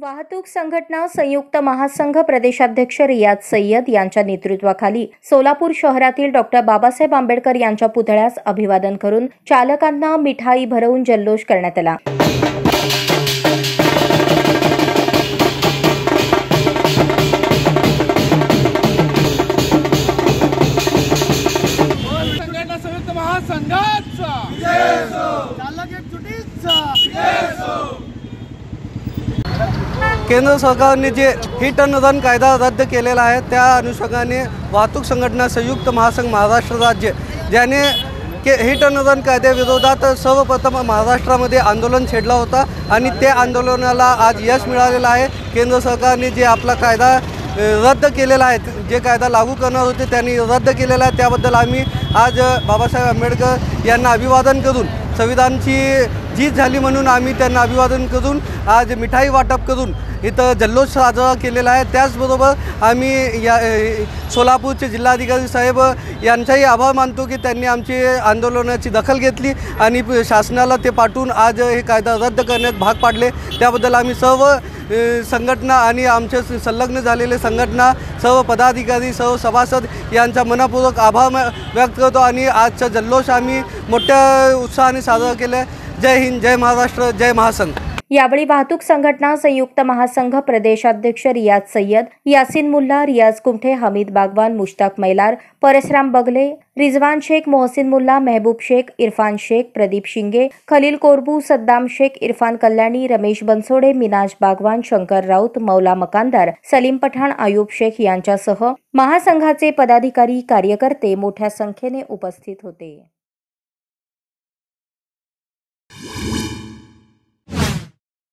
वाहतूक संघटना संयुक्त महासंघ प्रदेशाध्यक्ष रियाज सय्यद यांच्या नेतृत्वाखाली सोलापूर शहरातील डॉ. बाबासाहेब आंबेडकर यांच्या पुतळ्यास अभिवादन करून चालकांना मिठाई भरवून जल्लोष करण्यात आला। केंद्र सरकारने जे हिट अँड रन कायदा रद्द केलेला आहे त्या अनुषंगाने वाहतूक संघटना संयुक्त महासंघ महाराष्ट्र राज्य ज्याने हिट अँड रन कायद्याविरोधात सर्वप्रथम महाराष्ट्रामध्ये आंदोलन छेडला होता आणि त्या आंदोलनाला आज यश मिळालेलं आहे। केंद्र सरकारने जे आपला कायदा रद्द केलेला आहे, जे कायदा लागू करणार होते त्यांनी रद्द केलेला आहे, त्याबद्दल आम्ही आज बाबासाहेब आंबेडकर यांना अभिवादन करून संविधानाची जीत झाली म्हणून आम्ही त्यांना अभिवादन करून आज मिठाई वाटप करून इथं जल्लोष साजरा केलेला आहे। त्याचबरोबर आम्ही या सोलापूरचे जिल्हाधिकारी साहेब यांचाही आभार मानतो की त्यांनी आमची आंदोलनाची दखल घेतली आणि शासनाला ते पाठवून आज हे कायदा रद्द करण्यात भाग पाडले। त्याबद्दल आम्ही सर्व संघटना आणि आमचे संलग्न झालेले संघटना, सर्व पदाधिकारी, सर्व सभासद यांचा मनपूर्वक आभार व्यक्त करतो आणि आजचा जल्लोष आम्ही मोठ्या उत्साहाने साजरा केला। जय हिंद, जय महाराष्ट्र, जय महासंघ। यावेळी वाहतूक संघटना संयुक्त महासंघ प्रदेशाध्यक्ष रियाज सय्यद, यासीन मुल्ला, रियाज कुमठे, हमीद बागवान, मुश्ताक मैलार, परसराम बगले, रिजवान शेख, मोहसिन मुल्ला, महबूब शेख, इरफान शेख, प्रदीप शिंगे, खलील कोरबू, सद्दाम शेख, इरफान कल्याणी, रमेश बनसोडे, मिनाज बागवान, शंकर राऊत, मौला मकानदार, सलीम पठाण, आयुब शेख यांच्यासह महासंघाचे पदाधिकारी, कार्यकर्ते मोठ्या संख्येने उपस्थित होते।